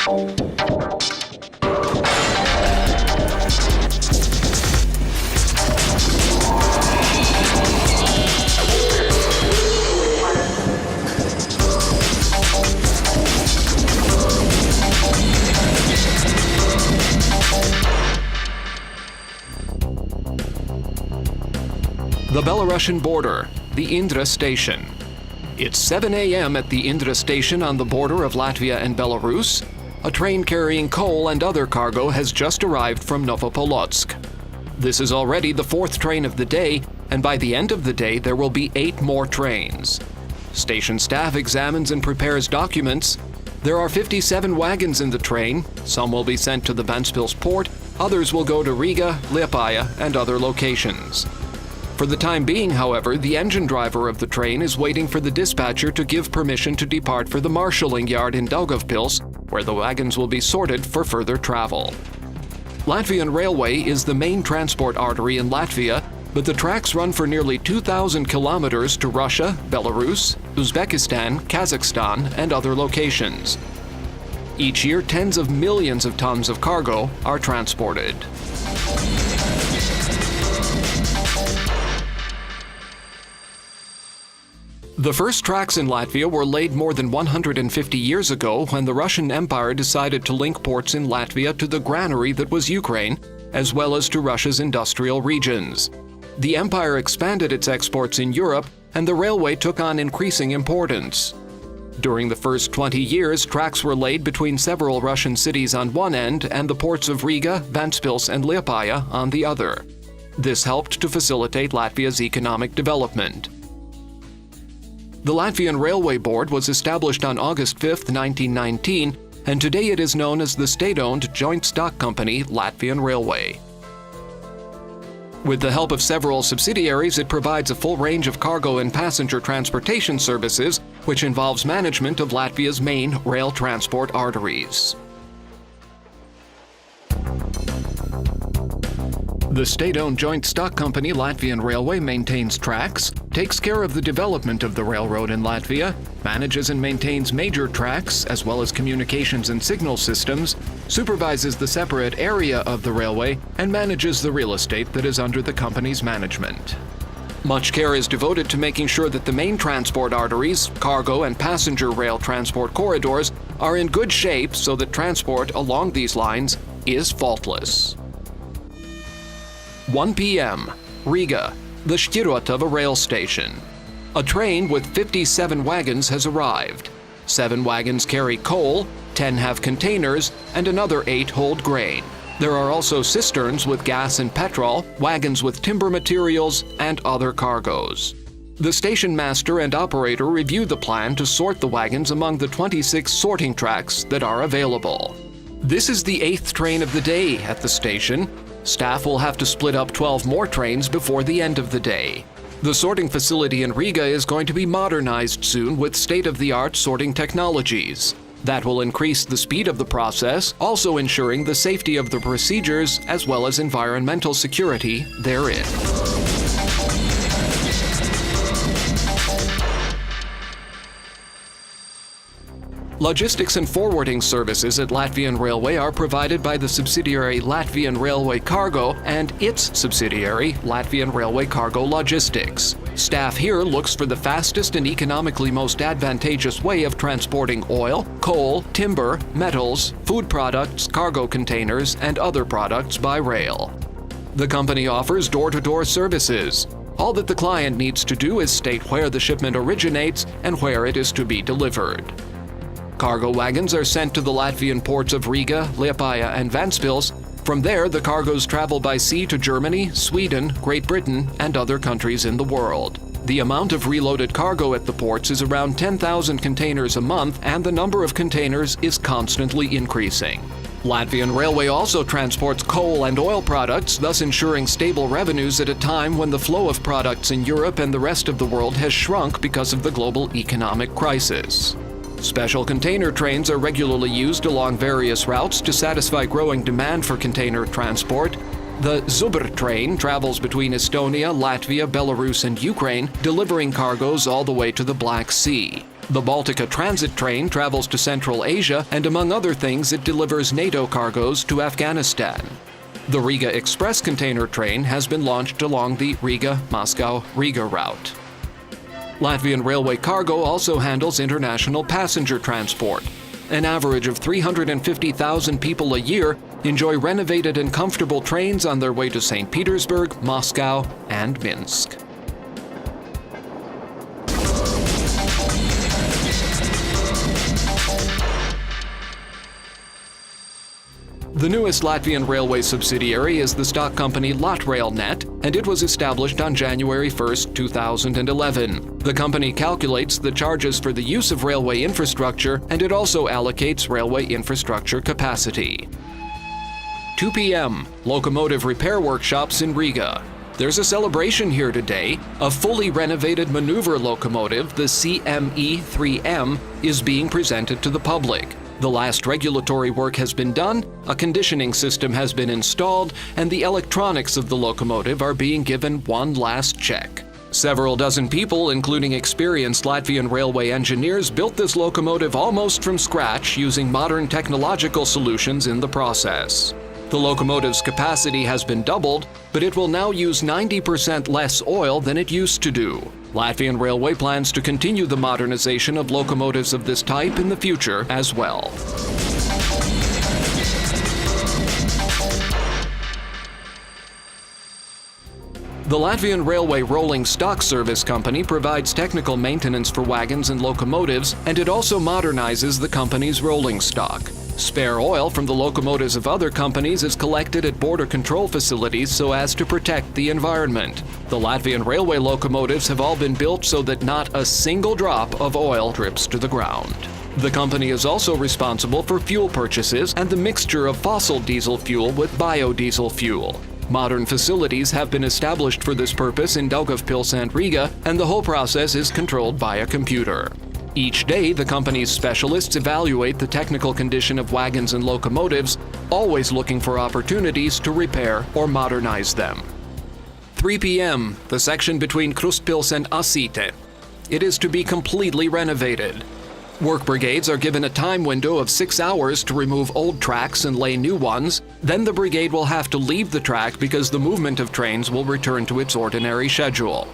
The Belarusian border, the Indra station. It's 7 a.m. at the Indra station on the border of Latvia and Belarus. A train carrying coal and other cargo has just arrived from Novopolotsk. This is already the fourth train of the day, and by the end of the day there will be 8 more trains. Station staff examines and prepares documents. There are 57 wagons in the train. Some will be sent to the Ventspils port, others will go to Riga, Liepāja, and other locations. For the time being, however, the engine driver of the train is waiting for the dispatcher to give permission to depart for the marshalling yard in Daugavpils, where the wagons will be sorted for further travel. Latvian Railway is the main transport artery in Latvia, but the tracks run for nearly 2,000 kilometers to Russia, Belarus, Uzbekistan, Kazakhstan, and other locations. Each year, tens of millions of tons of cargo are transported. The first tracks in Latvia were laid more than 150 years ago when the Russian Empire decided to link ports in Latvia to the granary that was Ukraine, as well as to Russia's industrial regions. The empire expanded its exports in Europe, and the railway took on increasing importance. During the first 20 years, tracks were laid between several Russian cities on one end and the ports of Riga, Ventspils, and Liepāja on the other. This helped to facilitate Latvia's economic development. The Latvian Railway Board was established on August 5, 1919, and today it is known as the state-owned joint stock company Latvian Railway. With the help of several subsidiaries, it provides a full range of cargo and passenger transportation services, which involves management of Latvia's main rail transport arteries. The state-owned joint stock company Latvian Railway maintains tracks, takes care of the development of the railroad in Latvia, manages and maintains major tracks as well as communications and signal systems, supervises the separate area of the railway, and manages the real estate that is under the company's management. Much care is devoted to making sure that the main transport arteries, cargo and passenger rail transport corridors, are in good shape so that transport along these lines is faultless. 1 p.m. Riga, the Šķirotava rail station. A train with 57 wagons has arrived. 7 wagons carry coal, 10 have containers, and another 8 hold grain. There are also cisterns with gas and petrol, wagons with timber materials, and other cargoes. The station master and operator review the plan to sort the wagons among the 26 sorting tracks that are available. This is the 8th train of the day at the station. Staff will have to split up 12 more trains before the end of the day. The sorting facility in Riga is going to be modernized soon with state-of-the-art sorting technologies. That will increase the speed of the process, also ensuring the safety of the procedures as well as environmental security therein. Logistics and forwarding services at Latvian Railway are provided by the subsidiary Latvian Railway Cargo and its subsidiary Latvian Railway Cargo Logistics. Staff here looks for the fastest and economically most advantageous way of transporting oil, coal, timber, metals, food products, cargo containers, and other products by rail. The company offers door-to-door services. All that the client needs to do is state where the shipment originates and where it is to be delivered. Cargo wagons are sent to the Latvian ports of Riga, Liepāja, and Ventspils. From there, the cargoes travel by sea to Germany, Sweden, Great Britain, and other countries in the world. The amount of reloaded cargo at the ports is around 10,000 containers a month, and the number of containers is constantly increasing. Latvian Railway also transports coal and oil products, thus ensuring stable revenues at a time when the flow of products in Europe and the rest of the world has shrunk because of the global economic crisis. Special container trains are regularly used along various routes to satisfy growing demand for container transport. The Zubr train travels between Estonia, Latvia, Belarus, and Ukraine, delivering cargoes all the way to the Black Sea. The Baltica transit train travels to Central Asia, and among other things, it delivers NATO cargoes to Afghanistan. The Riga Express container train has been launched along the Riga-Moscow-Riga route. Latvian Railway Cargo also handles international passenger transport. An average of 350,000 people a year enjoy renovated and comfortable trains on their way to St. Petersburg, Moscow, and Minsk. The newest Latvian railway subsidiary is the stock company LatRailNet, and it was established on January 1, 2011. The company calculates the charges for the use of railway infrastructure, and it also allocates railway infrastructure capacity. 2 p.m. Locomotive repair workshops in Riga. There's a celebration here today. A fully renovated maneuver locomotive, the CME-3M, is being presented to the public. The last regulatory work has been done, a conditioning system has been installed, and the electronics of the locomotive are being given one last check. Several dozen people, including experienced Latvian railway engineers, built this locomotive almost from scratch using modern technological solutions in the process. The locomotive's capacity has been doubled, but it will now use 90% less oil than it used to do. Latvian Railway plans to continue the modernization of locomotives of this type in the future as well. The Latvian Railway Rolling Stock Service Company provides technical maintenance for wagons and locomotives, and it also modernizes the company's rolling stock. Spare oil from the locomotives of other companies is collected at border control facilities so as to protect the environment. The Latvian railway locomotives have all been built so that not a single drop of oil drips to the ground. The company is also responsible for fuel purchases and the mixture of fossil diesel fuel with biodiesel fuel. Modern facilities have been established for this purpose in Daugavpils and Riga, and the whole process is controlled by a computer. Each day, the company's specialists evaluate the technical condition of wagons and locomotives, always looking for opportunities to repair or modernize them. 3 p.m., the section between Krustpils and Asīte. It is to be completely renovated. Work brigades are given a time window of 6 hours to remove old tracks and lay new ones. Then the brigade will have to leave the track because the movement of trains will return to its ordinary schedule.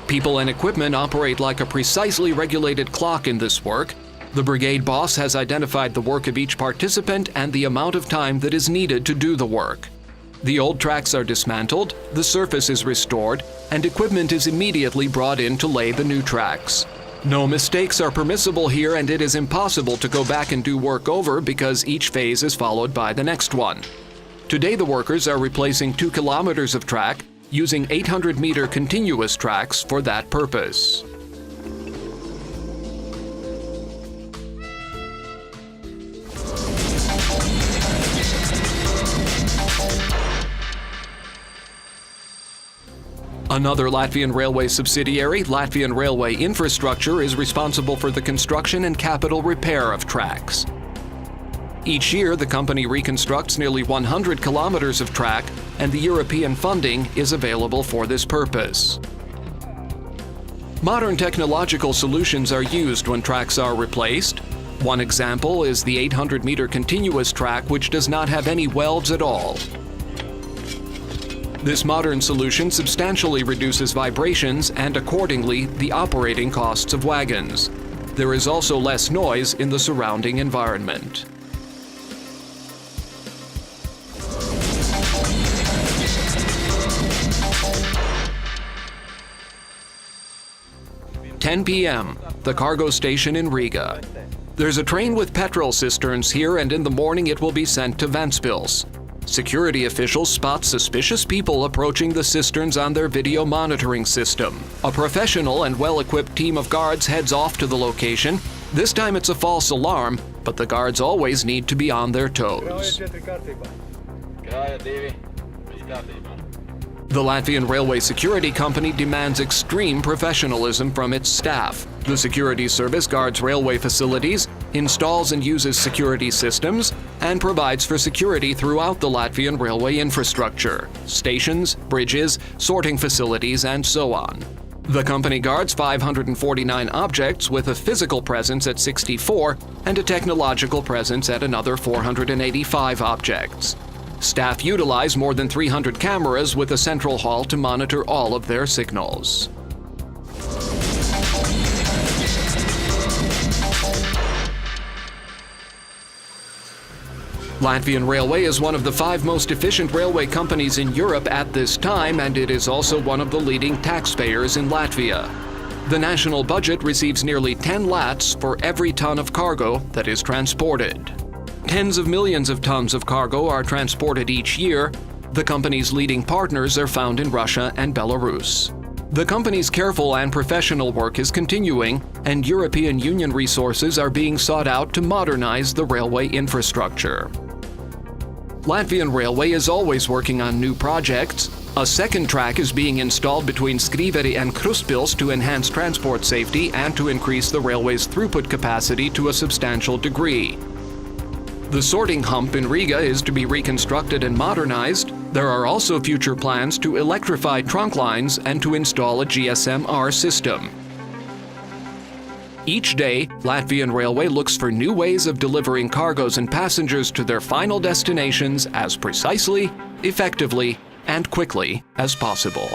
People and equipment operate like a precisely regulated clock in this work. The brigade boss has identified the work of each participant and the amount of time that is needed to do the work. The old tracks are dismantled, the surface is restored, and equipment is immediately brought in to lay the new tracks. No mistakes are permissible here, and it is impossible to go back and do work over because each phase is followed by the next one. Today the workers are replacing 2 kilometers of track, using 800-meter continuous tracks for that purpose. Another Latvian railway subsidiary, Latvian Railway Infrastructure, is responsible for the construction and capital repair of tracks. Each year, the company reconstructs nearly 100 kilometers of track, and the European funding is available for this purpose. Modern technological solutions are used when tracks are replaced. One example is the 800-meter continuous track, which does not have any welds at all. This modern solution substantially reduces vibrations and, accordingly, the operating costs of wagons. There is also less noise in the surrounding environment. (10 p.m.), the cargo station in Riga. There's a train with petrol cisterns here, and in the morning it will be sent to Ventspils. Security officials spot suspicious people approaching the cisterns on their video monitoring system. A professional and well-equipped team of guards heads off to the location. This time it's a false alarm, but the guards always need to be on their toes. The Latvian Railway Security Company demands extreme professionalism from its staff. The security service guards railway facilities, installs and uses security systems, and provides for security throughout the Latvian railway infrastructure, stations, bridges, sorting facilities, and so on. The company guards 549 objects with a physical presence at 64 and a technological presence at another 485 objects. Staff utilize more than 300 cameras with a central hall to monitor all of their signals. Latvian Railway is one of the 5 most efficient railway companies in Europe at this time, and it is also one of the leading taxpayers in Latvia. The national budget receives nearly 10 lats for every ton of cargo that is transported. Tens of millions of tons of cargo are transported each year. The company's leading partners are found in Russia and Belarus. The company's careful and professional work is continuing, and European Union resources are being sought out to modernize the railway infrastructure. Latvian Railway is always working on new projects. A second track is being installed between Skrīveri and Krustpils to enhance transport safety and to increase the railway's throughput capacity to a substantial degree. The sorting hump in Riga is to be reconstructed and modernized. There are also future plans to electrify trunk lines and to install a GSM-R system. Each day, Latvian Railway looks for new ways of delivering cargoes and passengers to their final destinations as precisely, effectively, and quickly as possible.